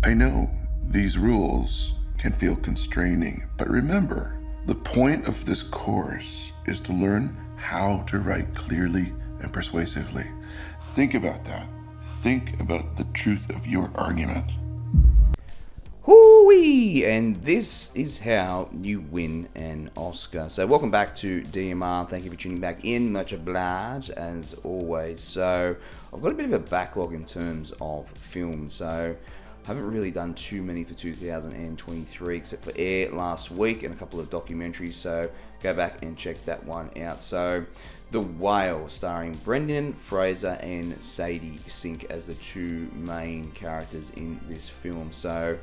I know these rules can feel constraining, but remember, the point of this course is to learn how to write clearly and persuasively. Think about that. Think about the truth of your argument. Hoo-wee! And this is how you win an Oscar. So welcome back to DMR. Thank you for tuning back in. Much obliged, as always. So I've got a bit of a backlog in terms of films. So I haven't really done too many for 2023, except for Air last week and a couple of documentaries. So go back and check that one out. So The Whale, starring Brendan Fraser and Sadie Sink as the two main characters in this film. So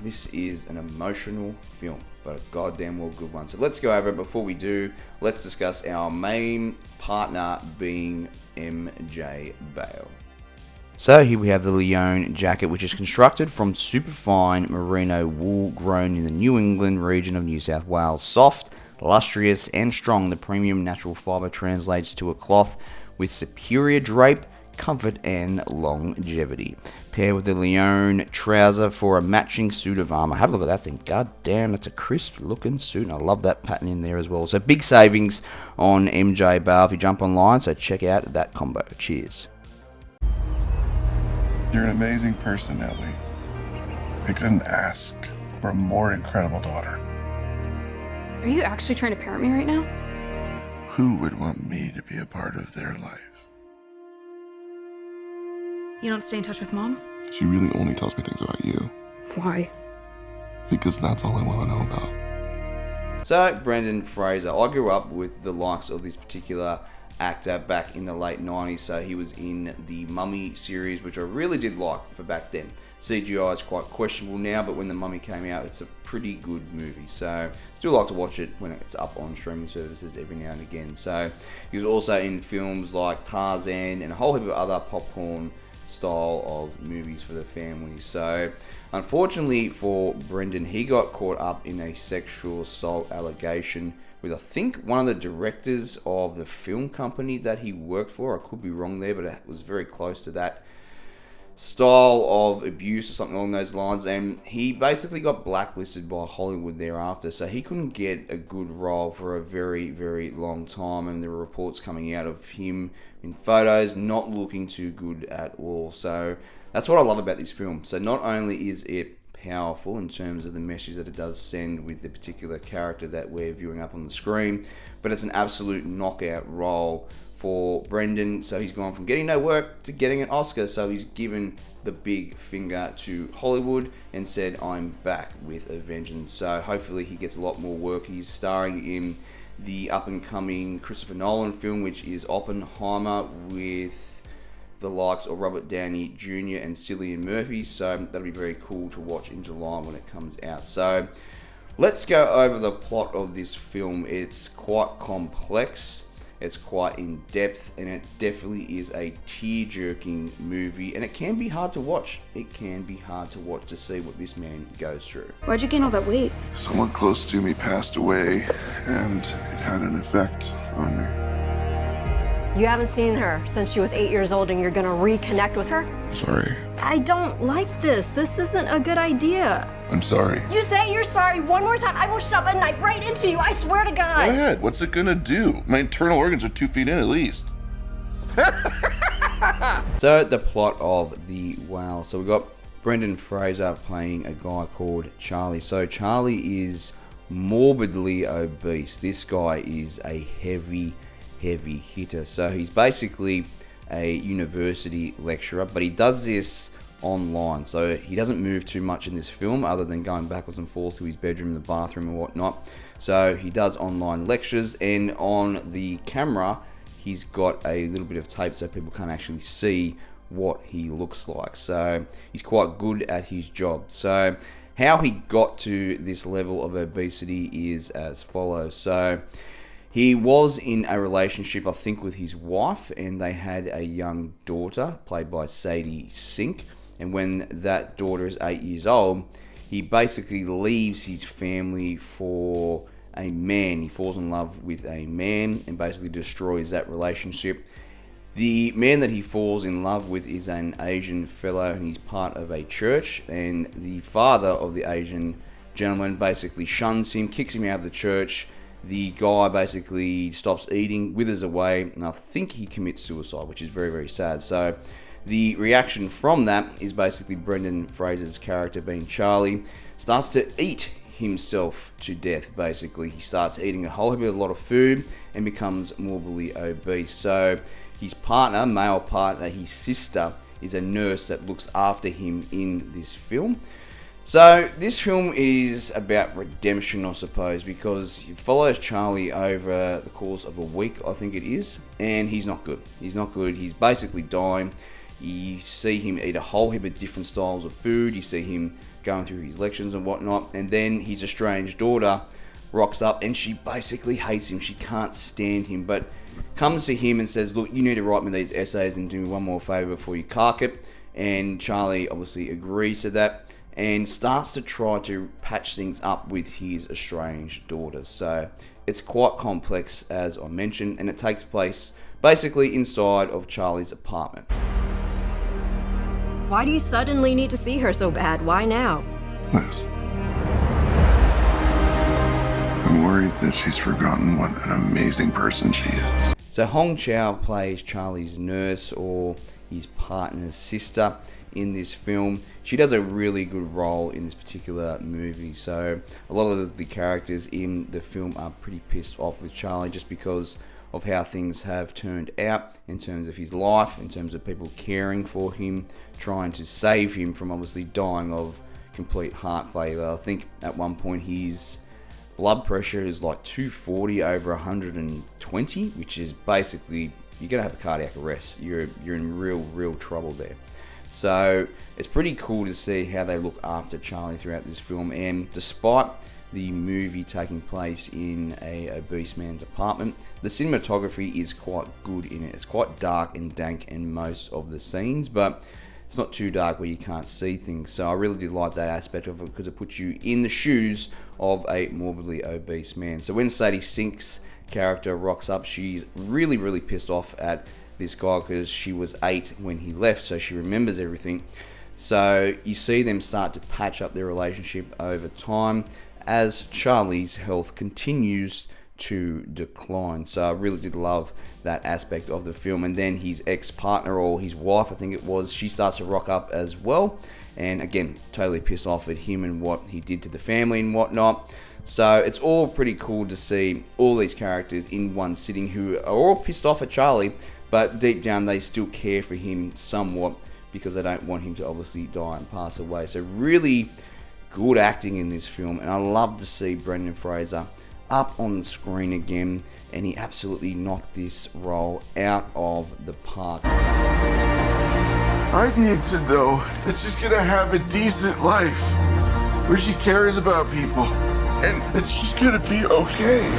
this is an emotional film, but a goddamn well good one. So let's go over it. Before we do, let's discuss our main partner being MJ Bale. So here we have the Leone jacket, which is constructed from superfine merino wool grown in the New England region of New South Wales. Soft, lustrous and strong, the premium natural fibre translates to a cloth with superior drape, comfort and longevity. Pair with the Leone trouser for a matching suit of armor. Have a look at that thing. God damn, that's a crisp looking suit, and I love that pattern in there as well. So big savings on MJ Bale if you jump online, so check out that combo. Cheers. You're an amazing person, Ellie. I couldn't ask for a more incredible daughter. Are you actually trying to parent me right now? Who would want me to be a part of their life? You don't stay in touch with Mom? She really only tells me things about you. Why? Because that's all I want to know about. So, Brendan Fraser. I grew up with the likes of this particular actor back in the late 90s. So he was in the Mummy series, which I really did like for back then. CGI is quite questionable now, but when The Mummy came out, it's a pretty good movie. So still like to watch it when it's up on streaming services every now and again. So he was also in films like Tarzan and a whole heap of other popcorn style of movies for the family. So unfortunately for Brendan, he got caught up in a sexual assault allegation with, I think, one of the directors of the film company that he worked for. I could be wrong there, but it was very close to that style of abuse or something along those lines, and he basically got blacklisted by Hollywood thereafter, so he couldn't get a good role for a very, very long time, and there were reports coming out of him in photos not looking too good at all. So that's what I love about this film. So not only is it powerful in terms of the message that it does send with the particular character that we're viewing up on the screen, but it's an absolute knockout role for Brendan. So he's gone from getting no work to getting an Oscar. So he's given the big finger to Hollywood and said, I'm back with a vengeance. So hopefully he gets a lot more work. He's starring in the up and coming Christopher Nolan film, which is Oppenheimer, with the likes of Robert Downey Jr. and Cillian Murphy. So that'll be very cool to watch in July when it comes out. So let's go over the plot of this film. It's quite complex, it's quite in depth, and it definitely is a tear-jerking movie, and it can be hard to watch. It can be hard to watch to see what this man goes through. Why'd you gain all that weight? Someone close to me passed away, and it had an effect on me. You haven't seen her since she was 8 years old and you're gonna reconnect with her? Sorry. I don't like this. This isn't a good idea. I'm sorry. You say you're sorry one more time, I will shove a knife right into you, I swear to God. Go ahead. What's it gonna do? My internal organs are 2 feet in at least. So the plot of The Whale. So we've got Brendan Fraser playing a guy called Charlie. So Charlie is morbidly obese. This guy is a heavy hitter. So he's basically a university lecturer, but he does this online. So he doesn't move too much in this film other than going backwards and forwards to his bedroom, the bathroom and whatnot. So he does online lectures, and on the camera he's got a little bit of tape so people can't actually see what he looks like. So he's quite good at his job. So how he got to this level of obesity is as follows. So he was in a relationship, I think, with his wife, and they had a young daughter played by Sadie Sink. And when that daughter is 8 years old, he basically leaves his family for a man. He falls in love with a man and basically destroys that relationship. The man that he falls in love with is an Asian fellow, and he's part of a church, and the father of the Asian gentleman basically shuns him, kicks him out of the church. The guy basically stops eating, withers away, and I think he commits suicide, which is very, very sad. So the reaction from that is basically Brendan Fraser's character, being Charlie, starts to eat himself to death. Basically, he starts eating a lot of food and becomes morbidly obese. So his partner, male partner, his sister, is a nurse that looks after him in this film. So this film is about redemption, I suppose, because it follows Charlie over the course of a week, I think it is, and he's not good. He's not good. He's basically dying. You see him eat a whole heap of different styles of food. You see him going through his lections and whatnot, and then his estranged daughter rocks up, and she basically hates him. She can't stand him, but comes to him and says, look, you need to write me these essays and do me one more favor before you cark it. And Charlie obviously agrees to that and starts to try to patch things up with his estranged daughter. So it's quite complex, as I mentioned, and it takes place basically inside of Charlie's apartment. Why do you suddenly need to see her so bad? Why now? Liz, I'm worried that she's forgotten what an amazing person she is. So Hong Chow plays Charlie's nurse, or his partner's sister, in this film. She does a really good role in this particular movie. So a lot of the characters in the film are pretty pissed off with Charlie just because of how things have turned out in terms of his life, in terms of people caring for him, trying to save him from obviously dying of complete heart failure. I think at one point his blood pressure is like 240 over 120, which is basically, you're gonna have a cardiac arrest. You're in real trouble there. So it's pretty cool to see how they look after Charlie throughout this film. And despite the movie taking place in a obese man's apartment, the cinematography is quite good in it. It's quite dark and dank in most of the scenes, but it's not too dark where you can't see things. So I really did like that aspect of it because it puts you in the shoes of a morbidly obese man. So when Sadie Sink's character rocks up, she's really pissed off at this guy because she was 8 when he left, so she remembers everything. So you see them start to patch up their relationship over time as Charlie's health continues to decline. So I really did love that aspect of the film. And then his ex-partner, or his wife I think it was, she starts to rock up as well, and again totally pissed off at him and what he did to the family and whatnot. So it's all pretty cool to see all these characters in one sitting who are all pissed off at Charlie, but deep down they still care for him somewhat because they don't want him to obviously die and pass away. So really good acting in this film, and I love to see Brendan Fraser up on the screen again, and he absolutely knocked this role out of the park. I need to know that she's gonna have a decent life where she cares about people and that she's gonna be okay.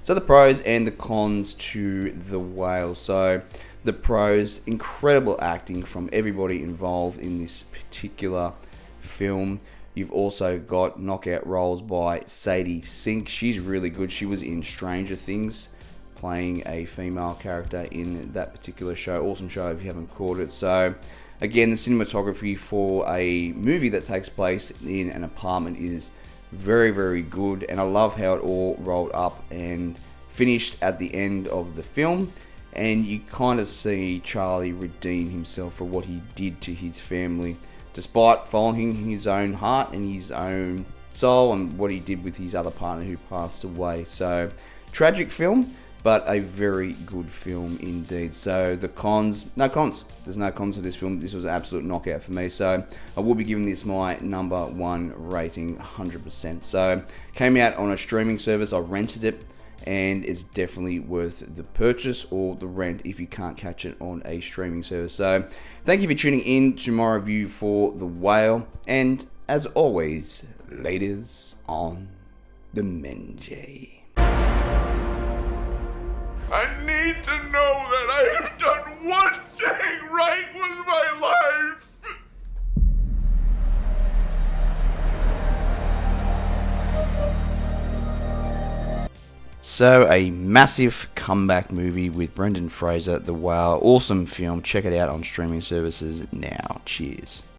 So the pros and the cons to The Whale. So the pros, incredible acting from everybody involved in this particular film. You've also got knockout roles by Sadie Sink. She's really good. She was in Stranger Things, playing a female character in that particular show. Awesome show if you haven't caught it. So again, the cinematography for a movie that takes place in an apartment is very good, and I love how it all rolled up and finished at the end of the film, and you kind of see Charlie redeem himself for what he did to his family, despite following his own heart and his own soul and what he did with his other partner who passed away. So tragic film, but a very good film indeed. So the cons, no cons. There's no cons to this film. This was an absolute knockout for me. So I will be giving this my number 1 rating, 100%. So came out on a streaming service. I rented it, and it's definitely worth the purchase or the rent if you can't catch it on a streaming service. So thank you for tuning in to my review for The Whale. And as always, ladies on the Menjay. I need to know that I have done one thing right with my life. So, a massive comeback movie with Brendan Fraser, The Whale. Awesome film. Check it out on streaming services now. Cheers.